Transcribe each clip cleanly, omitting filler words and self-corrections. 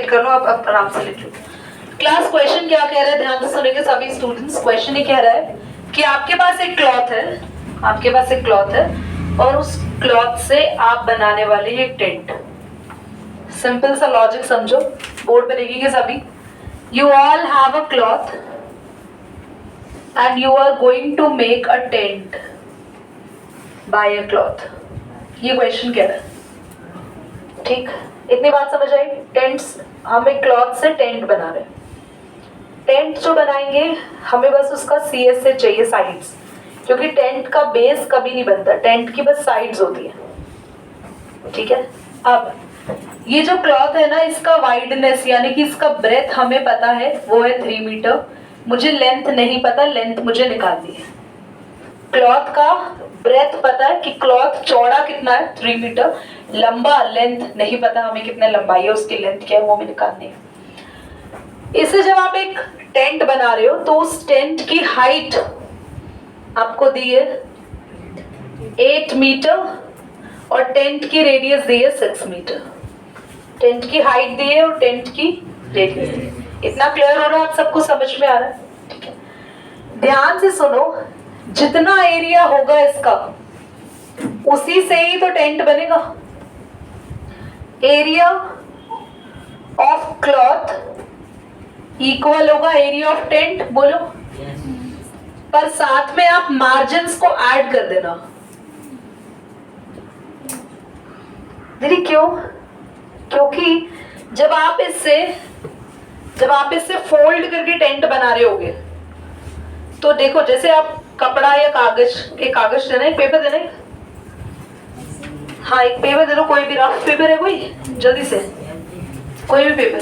कर लो, आप आराम से लिख लो। क्लास क्वेश्चन क्या कह रहा है, ध्यान से सुनेंगे सभी स्टूडेंट्स। क्वेश्चन ये कह रहा है कि आपके पास एक क्लॉथ है, आपके पास एक क्लॉथ है और उस क्लॉथ से आप बनाने वाले हैं एक टेंट। सिंपल सा लॉजिक समझो, बोर्ड पे लिखेंगे सभी। You all have a cloth and you are going to make a tent by a cloth. ये क्वेश्चन कह रहा है, ठीक। इतनी बात समझ आई। टेंट्स, हम एक क्लॉथ से टेंट बना रहे हैं। टेंट जो बनाएंगे हमें बस उसका CS से चाहिए, साइड्स, क्योंकि टेंट का बेस कभी नहीं बनता, टेंट की बस साइड्स होती है, ठीक है। अब ये जो क्लॉथ है ना, इसका वाइडनेस यानी कि इसका ब्रेथ हमें पता है, वो है 3 मीटर। मुझे लेंथ नहीं पता, लेंथ मुझे निकालनी है। क्लॉथ का ब्रेथ पता है कि क्लॉथ चौड़ा कितना है, 3 मीटर। लंबा लेंथ नहीं पता हमें, कितने लंबाई है, उसकी लेंथ क्या है वो हमें निकालनी है। इसे जब आप एक टेंट बना रहे हो तो उस टेंट की हाइट आपको दी है 8 मीटर और टेंट की रेडियस दी है 6 मीटर। टेंट की हाइट दी है और टेंट की रेडियस दी है। इतना क्लियर हो रहा है, आप सबको समझ में आ रहा है, ठीक है। ध्यान से सुनो, जितना एरिया होगा इसका उसी से ही तो टेंट बनेगा। एरिया ऑफ क्लॉथ इक्वल होगा एरिया ऑफ टेंट, बोलो। पर साथ में आप मार्जिन्स को ऐड कर देना। दीदी क्यों? क्योंकि जब आप इससे फोल्ड करके टेंट बना रहे होगे तो देखो, जैसे आप कपड़ा या कागज देना, एक पेपर देना है, हाँ एक पेपर दे दो, कोई भी रफ पेपर है कोई, जल्दी से कोई भी पेपर।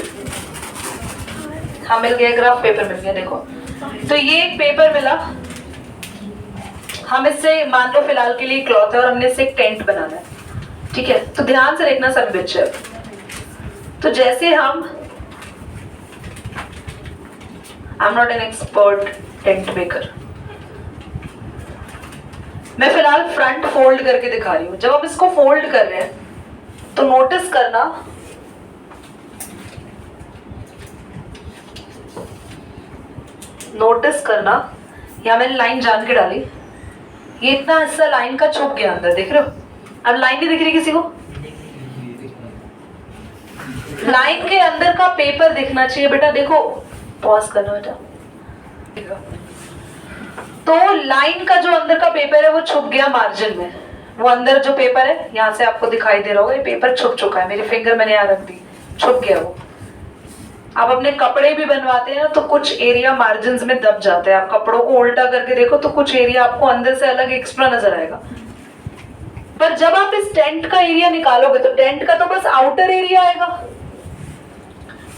हाँ मिल गया, एक रफ पेपर मिल गया। देखो तो ये एक पेपर मिला, हम इससे मान लो फिलहाल के लिए क्लॉथ है और हमने इससे एक टेंट बनाना है, ठीक है। तो ध्यान से देखना सभी बच्चे। तो जैसे हम, I am not an expert tent maker, मैं फिलहाल फ्रंट फोल्ड करके दिखा रही हूं। जब हम इसको फोल्ड कर रहे हैं तो नोटिस करना यहां मैंने लाइन जान के डाली, ये इतना हिस्सा लाइन का छुप गया अंदर, देख रहे हो? अब लाइन नहीं दिख रही किसी को? लाइन के अंदर का पेपर दिखना चाहिए बेटा। देखो पॉज करना बेटा। तो लाइन का जो अंदर का पेपर है वो छुप गया मार्जिन में। वो अंदर जो पेपर है, यहां से आपको दिखाई दे रहा होगा, ये पेपर छुप चुका है। मेरी फिंगर मैंने यहां रख दी, छुप गया वो। आप अपने कपड़े भी बनवाते हैं ना तो कुछ एरिया मार्जिन्स में दब जाते हैं। आप कपड़ों को उल्टा करके देखो तो कुछ एरिया आपको अंदर से अलग एक्स्ट्रा नजर आएगा। पर जब आप इस टेंट का एरिया निकालोगे तो टेंट का तो बस आउटर एरिया आएगा,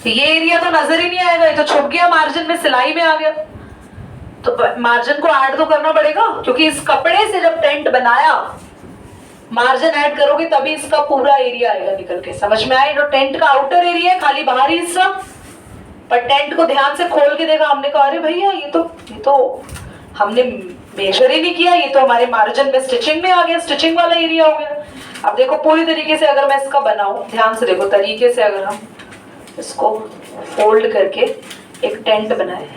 तो ये एरिया तो नजर ही नहीं आएगा, ये तो छुप गया मार्जिन में, सिलाई में आ गया। तो मार्जिन को ऐड तो करना पड़ेगा, क्योंकि इस कपड़े से जब टेंट बनाया मार्जिन ऐड करोगे तभी इसका पूरा एरिया आएगा निकल के। समझ में आए? जो टेंट का आउटर एरिया है खाली बाहरी हिस्सा, पर टेंट को ध्यान से खोल के देखा हमने, कहा अरे भैया ये तो हमने मेजर ही नहीं किया, ये तो हमारे मार्जिन में स्टिचिंग में आ गया, स्टिचिंग वाला एरिया हो गया। अब देखो पूरी तरीके से अगर मैं इसका बनाऊं, ध्यान से देखो, तरीके से अगर हम इसको फोल्ड करके एक टेंट बनाए,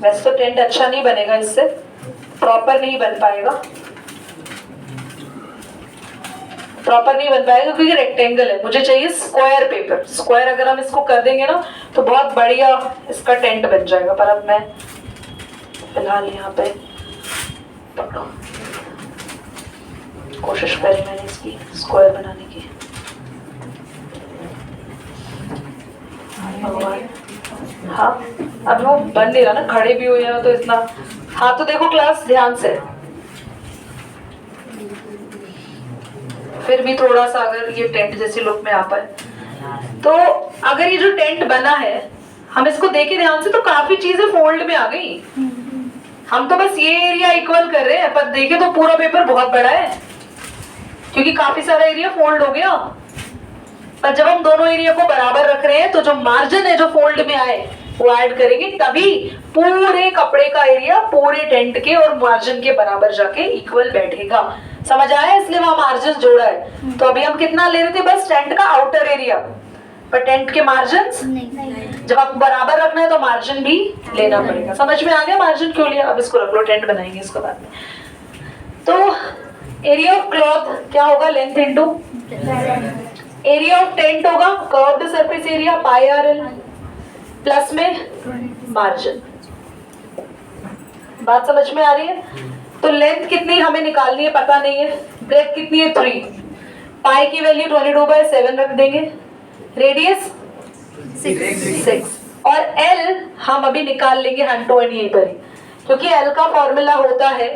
वैसे तो टेंट अच्छा नहीं बनेगा, इससे प्रॉपर नहीं बन पाएगा, क्योंकि रेक्टेंगल है। मुझे चाहिए स्क्वायर पेपर। स्क्वायर अगर हम इसको कर देंगे ना तो बहुत बढ़िया इसका टेंट बन जाएगा। पर अब मैं फिलहाल यहाँ पे पकड़ो, कोशिश करें मैंने इसकी स्क्वायर बनाने की। हाँ अब वो बन नहीं रहा ना, खड़े भी हुए हैं तो इतना। हाँ तो देखो क्लास ध्यान से, फिर भी थोड़ा सा अगर ये टेंट जैसी लुक में आ पाए तो। अगर ये जो टेंट बना है हम इसको देखें ध्यान से तो काफी चीजें फोल्ड में आ गई। हम तो बस ये एरिया इक्वल कर रहे हैं, पर देखे तो पूरा पेपर बहुत बड़ा है क्योंकि काफी सारा एरिया फोल्ड हो गया। पर जब हम दोनों एरिया को बराबर रख रहे हैं तो जो मार्जिन है जो फोल्ड में आए वो ऐड करेंगे, तभी पूरे कपड़े का एरिया पूरे टेंट के और मार्जिन के बराबर जाके इक्वल बैठेगा। समझ आया? इसलिए वहां मार्जिन जोड़ा है। तो अभी हम कितना ले रहे थे? बस टेंट का आउटर एरिया। पर टेंट के मार्जिन जब आपको बराबर रखना है तो मार्जिन भी लेना पड़ेगा। समझ में आ गया मार्जिन क्यों लिया? अब इसको रख लो, टेंट बनाएंगे इसको बाद में। तो एरिया ऑफ क्लॉथ क्या होगा? Length into area of tent होगा curved surface area pi r l plus में मार्जिन। बात समझ में आ रही है? तो लेंथ कितनी हमें निकालनी है पता नहीं है, ब्रेथ कितनी है 3, पाई की वैल्यू 22/7 रख देंगे, रेडियस 6 और एल हम अभी निकाल लेंगे हंटो एंड यहीं पर ही, क्योंकि एल का फॉर्मूला होता है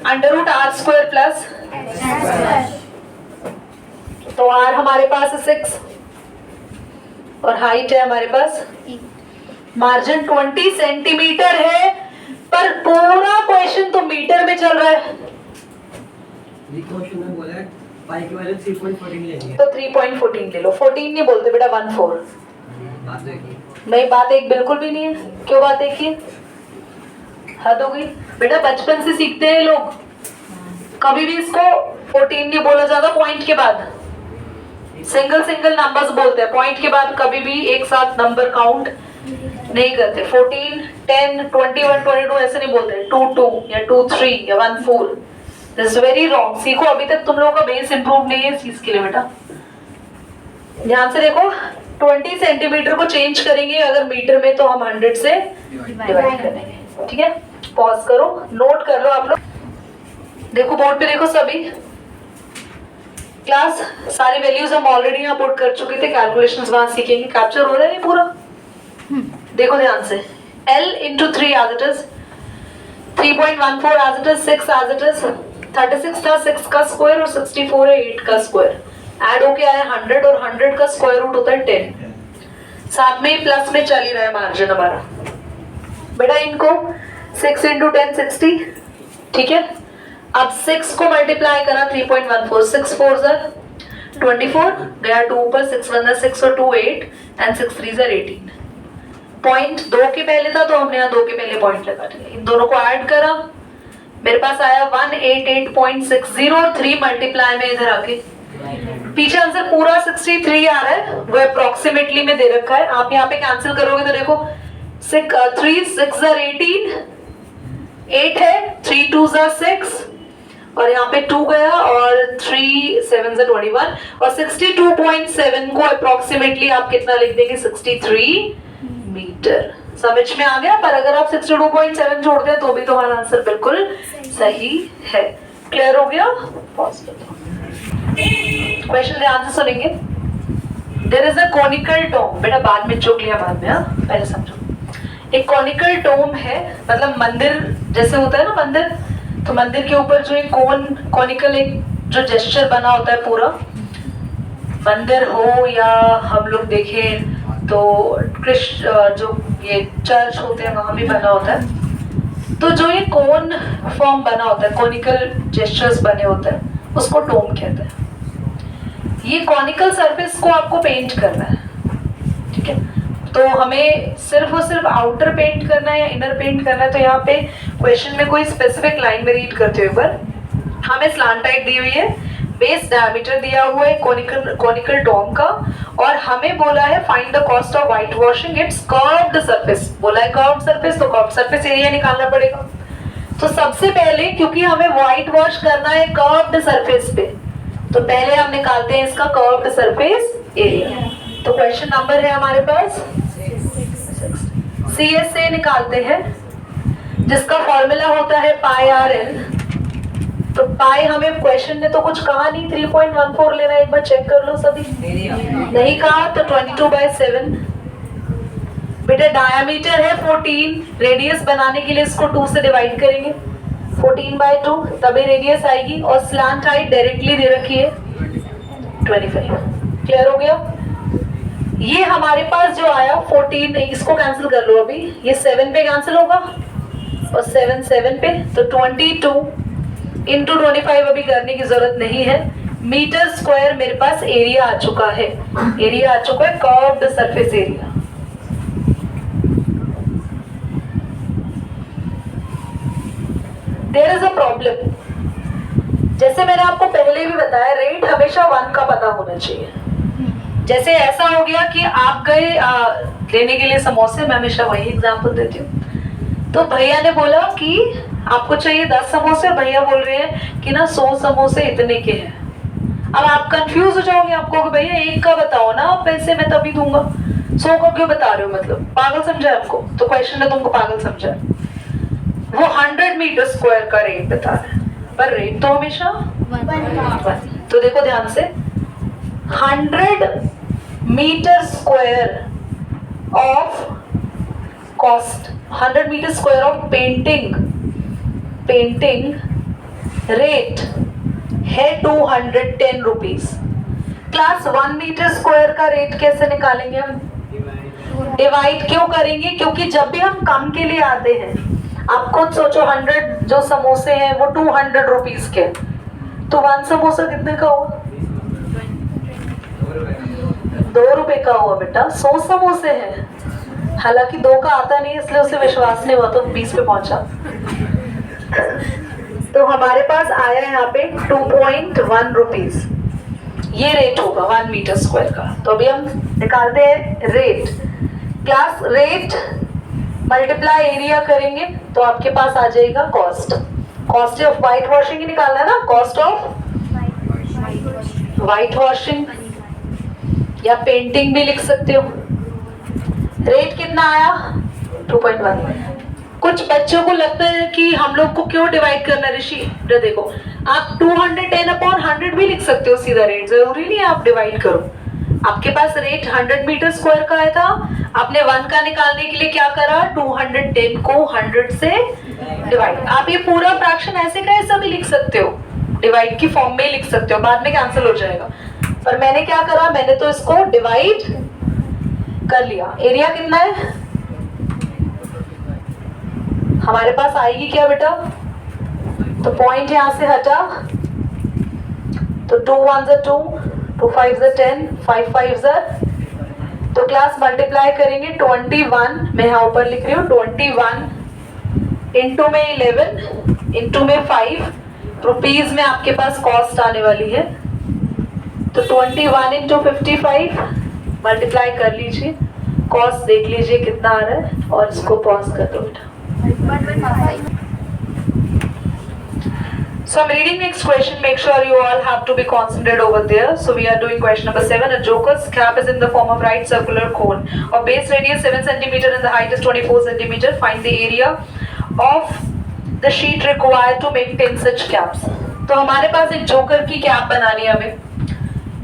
√r² प्लस, तो r हमारे पास है 6 और हाइट है हमारे पास, मार्जिन 20 सेंटीमीटर है, पर पूरा क्वेश्चन तो मीटर में चल रहा है। बोला है पाई की वैल्यू 3.14 लेंगे, तो 3.14 ले लो, 14 नहीं बोलते बेटा, 14। बात है नहीं, बात एक बिल्कुल भी नहीं है। क्यों बात एक ही है? हद हो गई बेटा, बचपन से सीखते हैं लोग, कभी भी इसको 14 नहीं बोला जाता, पॉइंट के बाद सिंगल नंबर्स बोलते हैं, पॉइंट के बाद कभी भी एक साथ नंबर काउंट नहीं करते। 14, 10, 21, 22 ऐसे नहीं बोलते, 22 या 23 या 14। This is very wrong. सीखो, अभी तक तुम लोगों का बेस इंप्रूव नहीं है इस चीज के लिए बेटा। ध्यान से देखो, 20 सेंटीमीटर को चेंज करेंगे अगर मीटर में तो हम 100 से डिवाइड करेंगे। ठीक है, पॉज करो, नोट कर लो आप लोग। देखो बोर्ड पे, देखो सभी क्लास, सारी वैल्यूज हम ऑलरेडी यहाँ पुट कर चुके थे, कैलकुलेशंस वहां सीखेंगे। कैप्चर हो रहा है नहीं पूरा? देखो ध्यान से, L into 3 as it is, 3.14 as it is, 6 as it is, 36 था 6 का स्क्वायर और 64 है 8 का स्क्वायर, ऐड होके आया 100 और 100 का स्क्वायर रूट होता है 10। साथ में प्लस में चल ही रहा है मार्जिन हमारा बेटा। इनको 6 into 10 60, ठीक है। अब 6 को मल्टीप्लाई करा 3.14, 6 4 24 गया 2 ऊपर, 6 1 6 और 2 8 एंड 6 3 18। पॉइंट 2 के पहले था तो हमने यहाँ 2 के पहले पॉइंट लगा दिया, इन दोनों को ऐड करा, मेरे पास आया 188.60 और 3 मल्टीप्लाई में इधर आके पीछे आंसर पूरा 63 आ रहा है, वो अप्रोक्सीमेटली में दे रखा है। आप यहाँ पे कैंसिल करोगे तो देखो 3 6 18, 8 है, 3 2 6 और यहाँ पे 2 गया और 3 7 21 और 62.7 को अप्रोक्सीमेटली आप कितना लिख देंगे? 63 मीटर। समझ में आ गया? पर अगर आप 62.7 जोड़ दें तो भी तुम्हारा आंसर बिल्कुल सही है। क्लियर हो गया? क्वेश्चन ध्यान से सुनेंगे। देयर इज अ कॉनिकल डोम, बेटा बाद में चुक लिया बाद में, हाँ पहले समझो। एक कॉनिकल डोम है, मतलब मंदिर जैसे होता है ना मंदिर, तो मंदिर के ऊपर जो एक कॉनिकल एक जो जेस्चर बना होता है पूरा, मंदिर हो या हम लोग देखें तो जो ये चर्च होते हैं वहां भी बना होता है, तो जो ये कोन फॉर्म बना होता है, कॉनिकल जेस्चर्स बने होते हैं, उसको डोम कहते हैं। ये कॉनिकल सरफेस को आपको पेंट करना है, ठीक है। तो हमें सिर्फ और सिर्फ आउटर पेंट करना है या इनर पेंट करना है, तो यहाँ पे क्वेश्चन में कोई स्पेसिफिक लाइन में रीड करते हुए पर हमें स्लांटाइट दी हुई है, बेस डायमीटर दिया हुआ है कॉनिकल डोम का, और हमें बोला है find the cost of white washing it's curved surface. बोला है कर्व्ड सरफेस, तो कर्व्ड सरफेस एरिया निकालना पड़ेगा। तो सबसे पहले क्योंकि हमें व्हाइट वॉश करना है कर्व्ड सरफेस पे, तो पहले हम निकालते हैं इसका कर्व्ड सरफेस एरिया। तो क्वेश्चन नंबर है हमारे पास 6, CSA निकालते हैं जिसका फॉर्मूला होता है पाई आर एल। तो पाई हमें क्वेश्चन ने तो कुछ कहा नहीं, 3.14 लेना, एक बार चेक कर लो सभी। नहीं कहा तो 22/7। बेटा डायमीटर है 14, रेडियस बनाने के लिए इसको 2 से डिवाइड करेंगे, 14/2 तभी रेडियस आएगी, और स्लांट हाइट डायरेक्टली दे रखी है 25। क्लियर हो गया? ये हमारे पास जो आया 14, इसको कैंसिल कर लो अभी, ये 7 पे कैंसिल होगा और 7 पे, तो 22 इंटू 25 अभी करने की जरूरत नहीं है। मीटर स्क्वायर मेरे पास एरिया आ चुका है, एरिया आ चुका है curved surface area. There is a problem, जैसे मैंने आपको पहले भी बताया, रेट हमेशा 1 का पता होना चाहिए। जैसे ऐसा हो गया कि आप गए लेने के लिए समोसे, मैं हमेशा वही एग्जांपल देती हूँ। तो भैया ने बोला कि आपको चाहिए 10 समोसे, और भैया बोल रहे हैं कि ना 100 समोसे इतने के हैं। अब आप कंफ्यूज हो जाओगे, आप कहोगे भैया एक का बताओ ना, आप पैसे मैं तभी दूंगा, 100 का क्यों बता रहे हो, मतलब पागल समझा है हमको? तो क्वेश्चन ने तुमको पागल समझा है। वो 100 मीटर स्क्वायर का रेट बता रहा है, पर रेट तो हमेशा 1। तो देखो ध्यान से, 100 metre square of cost, 100 metre square of painting rate है 210 रुपीज। क्लास 1 मीटर स्क्वायर का रेट कैसे निकालेंगे हम? डिवाइड क्यों करेंगे? क्योंकि जब भी हम कम के लिए आते हैं, आप खुद सोचो 100 जो समोसे हैं वो 200 रुपीज के, तो 1 समोसा कितने का हुआ? 2 रुपए का हुआ बेटा। 100 समोसे हैं, हालांकि 2 का आता नहीं इसलिए उसे विश्वास नहीं हुआ तो 20 पे पहुंचा। तो हमारे पास आया यहाँ पे 2.1 रुपीज, ये रेट होगा 1 मीटर स्क्वायर का। तो अभी हम निकालते हैं rate. Class rate multiply area करेंगे तो आपके पास आ जाएगा cost. Cost of white washing ही निकालना है ना, कॉस्ट ऑफ व्हाइट वॉशिंग या पेंटिंग भी लिख सकते हो। रेट कितना आया? 2.1। कुछ बच्चों को लगता है कि हम लोग को क्यों डिवाइड करना है ऋषि, देखो आप 210 अपॉन 100 भी लिख सकते हो सीधा रेट, जरूरी नहीं है आप डिवाइड करो। आपके पास रेट 100 मीटर स्क्वायर का आया था, आपने 1 का निकालने के लिए क्या करा? 210 को 100 से डिवाइड। आप ये पूरा फ्रैक्शन ऐसे का ऐसा भी लिख सकते हो, डिवाइड की फॉर्म में लिख सकते हो, बाद में कैंसिल हो जाएगा। पर मैंने क्या करा, मैंने तो इसको डिवाइड कर लिया। एरिया कितना है हमारे पास? आएगी क्या बेटा? तो पॉइंट यहां से हटा, तो 2 1 2, 2 5 10, 5 5 तो क्लास मल्टीप्लाई करेंगे 21, मैं यहाँ ऊपर लिख रही हूँ 21 इंटू में 11 इंटू में 5 रुपीज में आपके पास कॉस्ट आने वाली है। तो 21 इंटू 55 मल्टीप्लाई कर लीजिए, कॉस्ट देख लीजिए कितना आ रहा है और इसको पॉज कर दो बेटा। So I'm reading next question. Make sure you all have to be concentrated over there. So we are doing question number 7. A joker's cap is in the form of right circular cone of base radius 7 cm and the height is 24 cm. Find the area of the sheet required to make 10 such caps. तो हमारे पास एक joker की cap बनानी है। हमें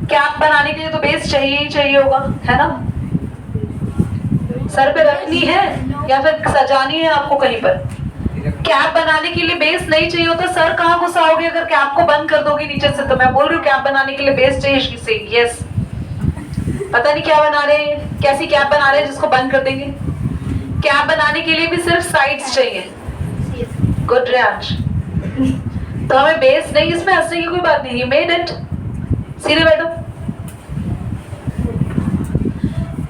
cap बनाने के लिए तो बेस चाहिए ही चाहिए होगा, है ना? सर पे रखनी है या फिर सजानी है आपको कहीं पर? कैप बनाने के लिए बेस नहीं चाहिए होता, सर कहाँ घुसाओगे अगर कैप को बंद कर दोगे नीचे से? तो मैं बोल रही हूँ कैप बनाने के लिए बेस चाहिए से। यस, पता नहीं क्या बना रहे हैं, कैसी कैप बना रहे हैं जिसको बंद कर देंगे। कैप बनाने के लिए भी सिर्फ साइड्स चाहिए। गुड रियांश। तो हमें बेस नहीं, इसमें हंसने की कोई बात नहीं, मेड इट। सीधे बैठो।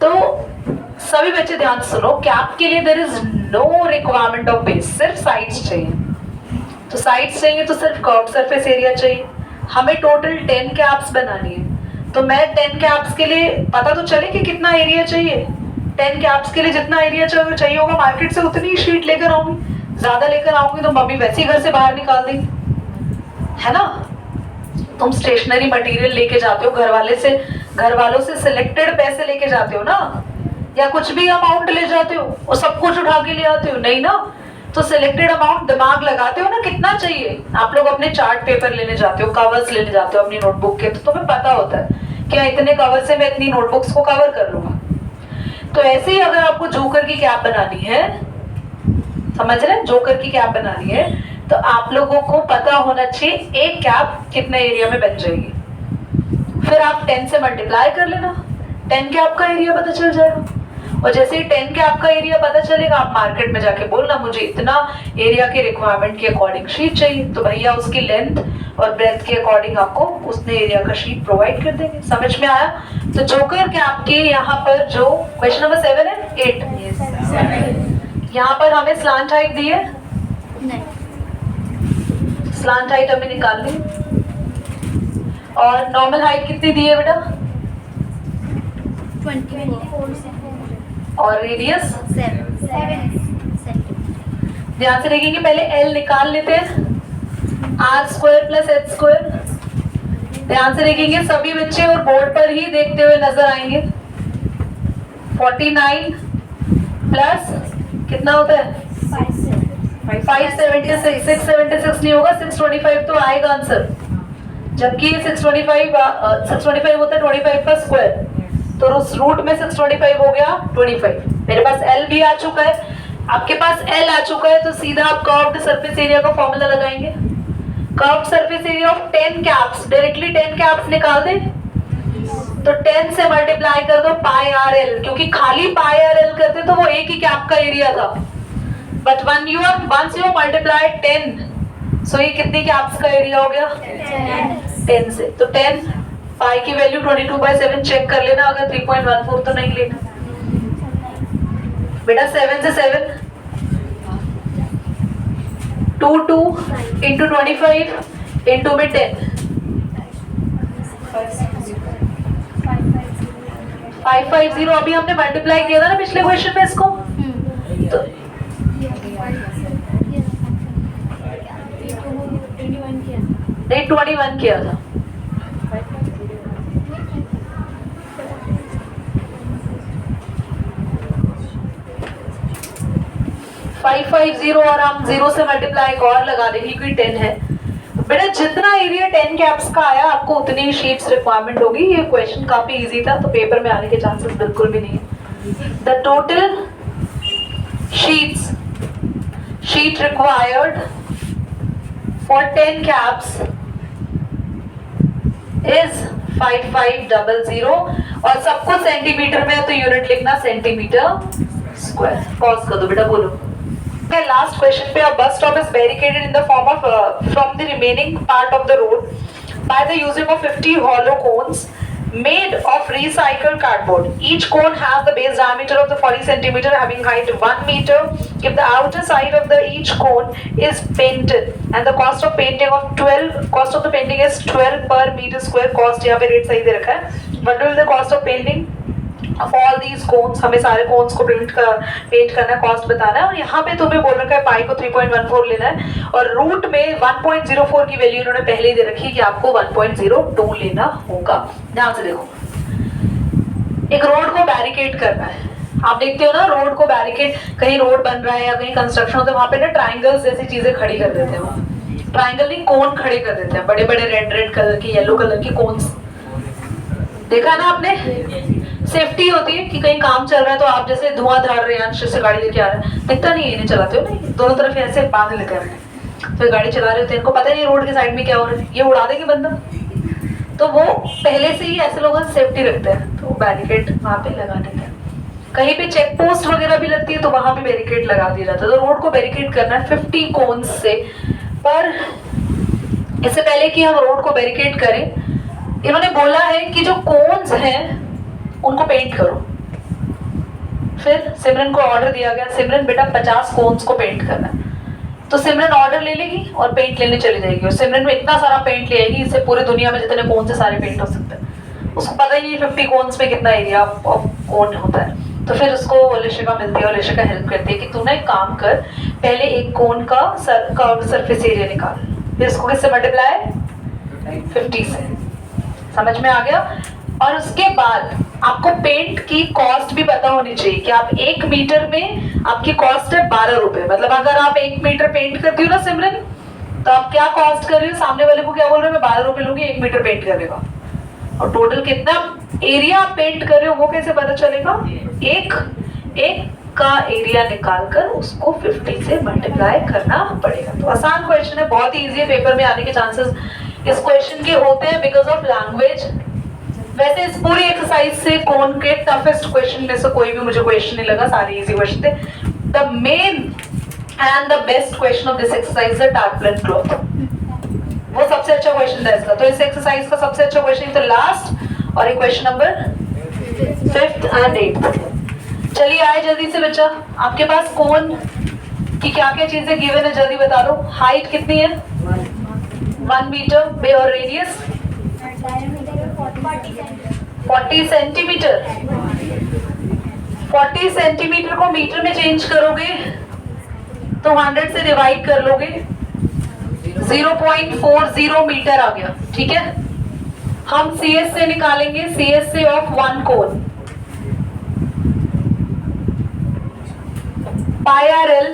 तो सभी बच्चे ध्यान से सुनो, कैप के लिए there is no requirement of base, सिर्फ साइड्स चाहिए। तो साइड्स चाहिए तो सिर्फ कर्व सरफेस एरिया चाहिए। हमें टोटल 10 कैप्स बनानी है, तो मैं 10 कैप्स के लिए पता तो चले कि कितना एरिया चाहिए। 10 कैप्स के लिए जितना एरिया चाहिए होगा, मार्केट से उतनी शीट लेकर आऊंगी। ज्यादा लेकर आऊंगी तो मम्मी वैसे ही घर से बाहर निकाल देंगी, है ना? तुम स्टेशनरी मटेरियल लेके जाते हो, घर वालों से सिलेक्टेड पैसे लेके जाते हो ना, या कुछ भी अमाउंट ले जाते हो और सब कुछ उठा के ले आते हो? नहीं ना, तो सिलेक्टेड अमाउंट दिमाग लगाते हो ना कितना चाहिए। आप लोग अपने चार्ट पेपर लेने जाते हो, कवर्स लेने जाते हो अपनी नोटबुक के, तो तुम्हें पता होता है कि इतने कवर से मैं इतनी नोटबुक्स को कवर कर लूंगा। तो ऐसे ही अगर आपको जोकर की कैप बनानी है, समझ रहे हैं, जोकर की कैप बनानी है, तो आप लोगों को पता होना चाहिए एक कैप कितने एरिया में बन जाएगी। फिर आप 10 से मल्टीप्लाई कर लेना, 10 कैप का एरिया पता चल जाएगा। और जैसे ही 10 कैप का एरिया पता चलेगा, आप मार्केट में जाके बोलना मुझे इतना एरिया के रिक्वायरमेंट के अकॉर्डिंग शीट चाहिए, तो भैया उसकी लेंथ और ब्रेथ के अकॉर्डिंग आपको उसने एरिया का शीट प्रोवाइड कर देंगे। समझ में आया? तो जोकर कैप के यहाँ पर जो क्वेश्चन नंबर 7 है 8, यहाँ पर हमें स्लांट हाइट दी है, स्लांट हाइट हमें निकालनी, और नॉर्मल हाइट कितनी दी है बेटा? और रेडियस 7 ध्यान से देखेंगे, पहले L निकाल लेते हैं, r square plus h square. ध्यान से देखेंगे सभी बच्चे और बोर्ड पर ही देखते हुए नजर आएंगे। 49 प्लस कितना होता है 576, 676 नहीं होगा, 625 तो आएगा आंसर, जबकि 625 होता है 25 का स्क्वायर, तो उस रूट में 625 हो गया 25। मेरे पास L भी आ चुका है, आपके पास L आ चुका है, तो सीधा आप कर्व्ड सरफेस एरिया का फॉर्मूला लगाएंगे। Curved surface area of 10 caps, directly 10 caps निकाल दें, तो 10 से मल्टीप्लाई कर दो पाई आर एल, क्योंकि खाली पाई आर एल करते तो वो एक ही कैप का एरिया था, बट वंस यू मल्टीप्लाई 10, सो ये कितनी कैप्स का एरिया हो गया 10 से, तो 10 पाई की वैल्यू 22/7 चेक कर लेना, अगर 3.14 तो नहीं लेना बेटा। 7 से 7 2 into 25 into में 10 550 अभी हमने मल्टीप्लाई किया था ना पिछले क्वेश्चन में इसको, तो 21 किया था। फाइव 550 और हम 0 से मल्टीप्लाई और लगा देंगे क्योंकि 10 है। बेटा जितना एरिया 10 कैप्स का आया आपको उतनी ही शीट्स रिक्वायरमेंट होगी। ये क्वेश्चन काफी इजी था, तो पेपर में आने के चांसेस बिल्कुल भी नहीं है। The total sheet required for 10 caps is 5500 और सबको सेंटीमीटर में है तो यूनिट लिखना सेंटीमीटर स्क्वायर। पॉज कर दो बेटा, बोलो। Last question पे, a bus stop is barricaded in the form of from the remaining part of the road by the using of 50 hollow cones made of recycled cardboard. Each cone has the base diameter of the 40 centimeter having height 1 meter. If the outer side of the each cone is painted and the cost of the painting is 12 per meter square, cost यहाँ पे rate सही दे रखा है। What will the cost of painting of all these cones, हमें सारे cones को paint करना, cost बताना है, और यहाँ पे तुम्हें बोल रखा है पाई को 3.14 लेना है और रूट में 1.04 की वैल्यू इन्होंने पहले ही दे रखी है कि आपको 1.02 लेना होगा। ध्यान से देखो, एक रोड को बैरिकेड करना है, आप देखते हो ना रोड को बैरिकेड, कहीं रोड बन रहा है या कहीं कंस्ट्रक्शन होता है, वहां पे ना ट्राइंगल्स जैसी चीजें खड़ी कर देते हैं, ट्राइंगल नहीं कोन खड़े कर देते हैं, बड़े बड़े रेड कलर की, येलो कलर की कोन्स, देखा ना आपने। सेफ्टी होती है कि कहीं काम चल रहा है तो आप जैसे धुआंधार रहे हैं से गाड़ी लेके आ रहे हैं, दिखता नहीं है, इन्हें चलाते हो नहीं, दोनों तरफ ऐसे बांध लेते हैं, तो गाड़ी चला रहे होते हैं, इनको पता नहीं रोड के साइड में क्या हो रहा है, ये उड़ा देंगे बंदा, तो वो पहले से ही ऐसे लोगों से सेफ्टी रखते हैं, तो बैरिकेड वहां पे लगा देते हैं। कहीं पे चेक पोस्ट वगैरह भी लगती है तो वहां पे बैरिकेड लगा दिया जाता है। तो रोड को बैरिकेड करना है 50 कोन्स से, पर इससे पहले कि हम रोड को बैरिकेड करें, इन्होंने बोला है कि जो कोन्स हैं उनको पेंट करो। फिर सिमरन को ऑर्डर दिया गया, सिमरन बेटा 50 कोन्स को पेंट करना है, तो सिमरन ऑर्डर ले लेगी और पेंट लेने चली जाएगी, और सिमरन में इतना सारा पेंट ले आएगी, इससे पूरी दुनिया में जितने कोन से सारे पेंट हो सकते हैं, उसको पता ही नहीं 50 कोन्स में कितना एरिया ऑफ कोन होता है। तो फिर उसको लिशिका मिलती है और लिशिका हेल्प करती है कि तू ना एक काम कर, पहले एक कोन का सरफेस एरिया निकाल, फिर इसको किससे मल्टीप्लाई 50 से, समझ में आ गया। और उसके बाद आपको पेंट की कॉस्ट भी पता होनी चाहिए कि आप 1 मीटर में आपकी कॉस्ट है 12 रुपए, मतलब अगर आप 1 मीटर पेंट करती हो ना सिमरन, तो आप क्या कॉस्ट कर रही हो, सामने वाले को क्या बोल रहे हो, मैं 12 रुपए लूंगी 1 मीटर पेंट करने का, और टोटल कितना एरिया आप पेंट कर रहे हो वो कैसे पता चलेगा, एक का एरिया निकालकर उसको 50 से मल्टीप्लाई करना पड़ेगा। तो आसान क्वेश्चन है, बहुत ही इजी है, पेपर में आने के चांसेस इस क्वेश्चन के होते हैं बिकॉज ऑफ लैंग्वेज। वैसे इस पूरी एक्सरसाइज से कोन के टफेस्ट क्वेश्चन में से कोई भी मुझे क्वेश्चन नहीं लगा, सारे इजी क्वेश्चन थे। The main and the best question of this exercise है टार्पलिन क्लॉथ, वो सबसे अच्छा क्वेश्चन था इसका। तो इस एक्सरसाइज का सबसे अच्छा क्वेश्चन तो लास्ट, और एक question number 5th and 8th। चलिए आए जल्दी से बच्चा, आपके पास कोन की क्या क्या चीजें गिवन है जल्दी बता दो। हाइट कितनी है 1 मीटर, और रेडियस 40 सेंटीमीटर। 40 सेंटीमीटर को मीटर में चेंज करोगे तो 100 से डिवाइड कर लोगे, 0.40 मीटर आ गया। ठीक है, हम CS से निकालेंगे, CS से of one cone, pi r L.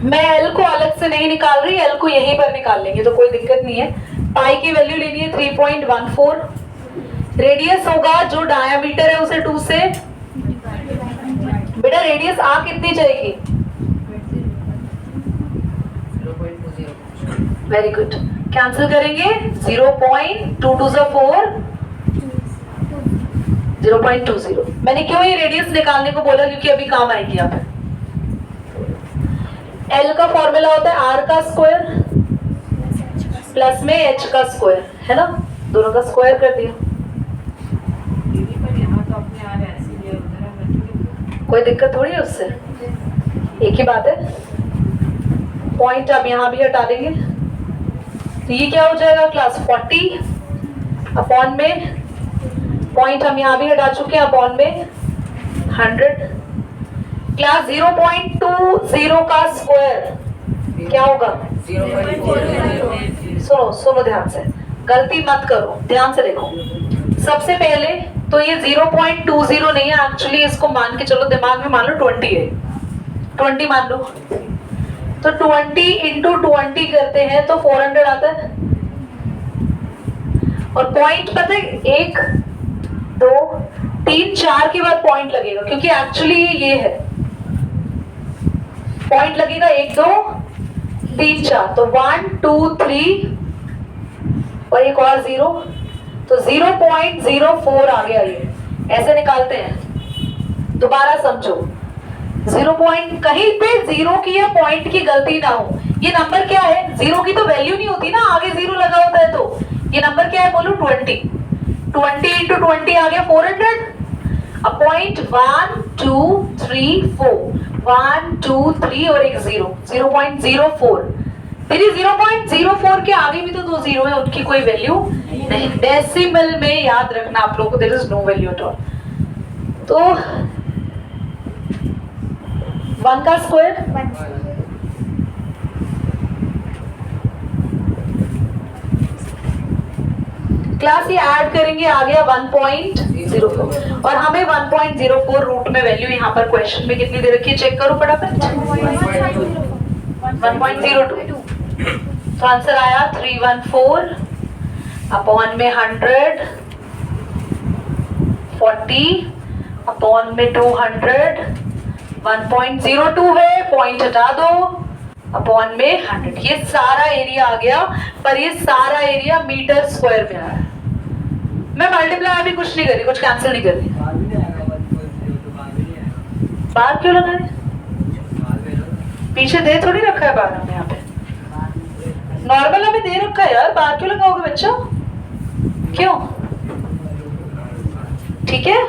मैं L को अलग से नहीं निकाल रही, L को यहीं पर निकाल लेंगे तो कोई दिक्कत नहीं है। पाई की वैल्यू लेनी है 3.14। रेडियस होगा जो डायामीटर है उसे 2 से, बेटा रेडियस आ कितनी जाएगी? 0.20। वेरी गुड, कैंसिल करेंगे, 0.2 2 4, 0.20। मैंने क्यों ये रेडियस निकालने को बोला, क्योंकि अभी काम आएगी यहाँ पे। L का फॉर्मूला होता है R का स्क्वायर प्लस में H का स्क्वायर, है ना, दोनों का स्क्वायर कर दिया। कोई दिक्कत थोड़ी है उससे, एक ही बात है। पॉइंट अब यहाँ भी हटा देंगे तो ये क्या हो जाएगा क्लास, 40 अपॉन में, पॉइंट हम यहाँ भी हटा चुके हैं, अपॉन में 100। क्लास 0.20 का स्क्वायर क्या होगा? 0.40। सुनो ध्यान से, गलती मत करो, ध्यान से देखो। सबसे पहले तो ये 0.20 नहीं है, एक्चुअली इसको मान के चलो, दिमाग में मान लो 20 है, 20 मान लो, तो 20 इंटू 20 करते हैं तो 400 आता है। और पॉइंट पता है 1 2 3 4 के बाद पॉइंट लगेगा, क्योंकि एक्चुअली ये है, पॉइंट लगेगा 1 2 3 4, तो 1 2 3 और एक और 0, तो 0.04 आ गया। ये ऐसे निकालते हैं, दोबारा समझो। 0 पॉइंट, कहीं पे 0 की या पॉइंट की गलती ना हो। ये नंबर क्या है? 0 की तो वैल्यू नहीं होती ना, आगे 0 लगा होता है, तो ये नंबर क्या है बोलो? 20। 20 इंटू 20 आ गया 400। अब पॉइंट 1 2 3 4, 1 2 3 और एक 0, 0.04। मेरी 0.04 के आगे भी तो 2 0 है, उनकी कोई वैल्यू नहीं। डेसिमल में याद रखना आप लोगों को, there is no value at all. तो 1 का स्क्वायर, क्लास ये ऐड करेंगे, आ गया 1.04, और हमें 1.04 रूट में वैल्यू यहाँ पर क्वेश्चन में कितनी दे रखी है, चेक करो फटाफट। 1.02, तो आंसर आया 314 अपॉन में 100, 40 अपॉन में 200, 1.02 है, पॉइंट हटा दो, अपॉन में 100। ये सारा एरिया आ गया, पर ये सारा एरिया मीटर स्क्वायर में आया। मैं मल्टीप्लाई अभी कुछ नहीं कर रही, कुछ कैंसिल नहीं कर रही। बार क्यों लगा है? पीछे दे थोड़ी रखा है बार, हमें यहाँ पे नॉर्मल हमें दे रखा है यार, बार क्यों लगाओगे बच्चों? क्यों? ठीक है,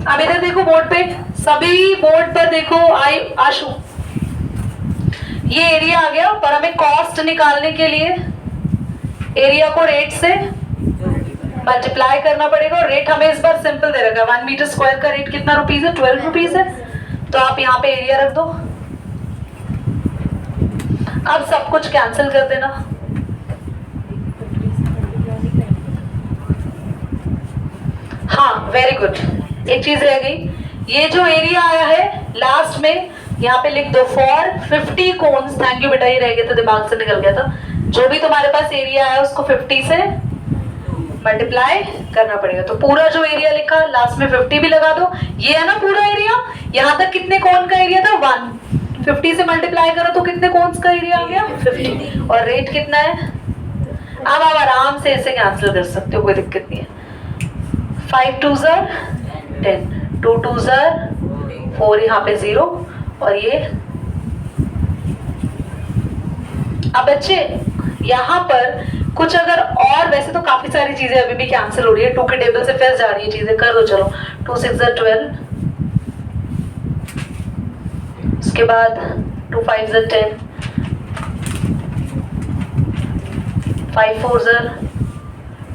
अब इधर देखो बोर्ड पे, सभी बोर्ड पर देखो। आशु, ये एरिया आ गया, पर हमें कॉस्ट निकालने के लिए एरिया को रेट से मल्टीप्लाई करना पड़ेगा, और रेट हमें इस बार सिंपल दे रखा है। 1 मीटर स्क्वायर का रेट कितना रुपीस है? 12 रुपीस है, तो आप यहाँ पे एरिया रख दो। अब सब कुछ कैंसिल कर देना। हाँ वेरी गुड, एक चीज रह गई, ये जो एरिया आया है लास्ट में यहाँ पे लिख दो फॉर 50 कोन्स। थैंक यू बेटा, ये रह गया था, दिमाग से निकल गया था। जो भी तुम्हारे पास एरिया आया उसको 50 से मल्टीप्लाई करना पड़ेगा, तो पूरा जो एरिया लिखा लास्ट में 50 भी लगा दो। ये है ना पूरा एरिया, यहाँ तक कितने कोन का एरिया था? 1। 50 से मल्टीप्लाई करो तो कितने कोन्स का एरिया आ गया? 50। और रेट कितना है? अब आप आराम से इसे कैंसिल कर सकते हो, कोई दिक्कत नहीं है। 5 2 10, 2 2 4, यहाँ पे 0, और ये। अब बच्चे यहाँ पर कुछ अगर और, वैसे तो काफी सारी चीजें अभी भी कैंसिल हो रही है, 2 के टेबल से फिर जा रही है चीजें, कर दो चलो। 2 6 12, उसके बाद 2 5 10, 5 4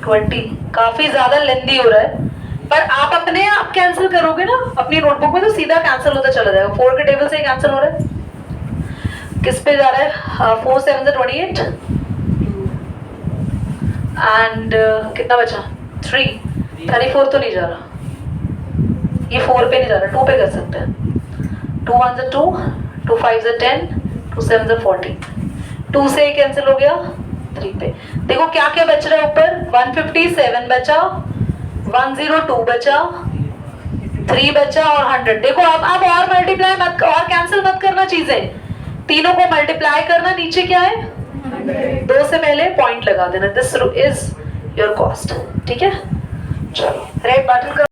2 20 काफी ज्यादा लेंदी हो रहा है, पर आप अपने आप कैंसिल करोगे ना अपनी नोटबुक में तो सीधा कैंसिल होता चला जाएगा। 4 के टेबल से ही कैंसिल हो रहा है। किस पे जा रहा है? 4 7 28 एंड कितना बचा? 3 34 तो नहीं जा रहा, ये 4 पे नहीं जा रहा, 2 पे कर सकते हैं। 2 1 2 2 5 10 2 7 40, 2 से कैंसिल हो गया 3 पे। देखो क्या क्या बच रहा है ऊपर? 157 बचा, 102 बचा, 3 बचा और 100। देखो अब और मल्टीप्लाई मत और कैंसिल मत करना चीजें, तीनों को मल्टीप्लाई करना। नीचे क्या है? 2 से पहले पॉइंट लगा देना। This is your cost. ठीक है, चलो रेट बाटल कर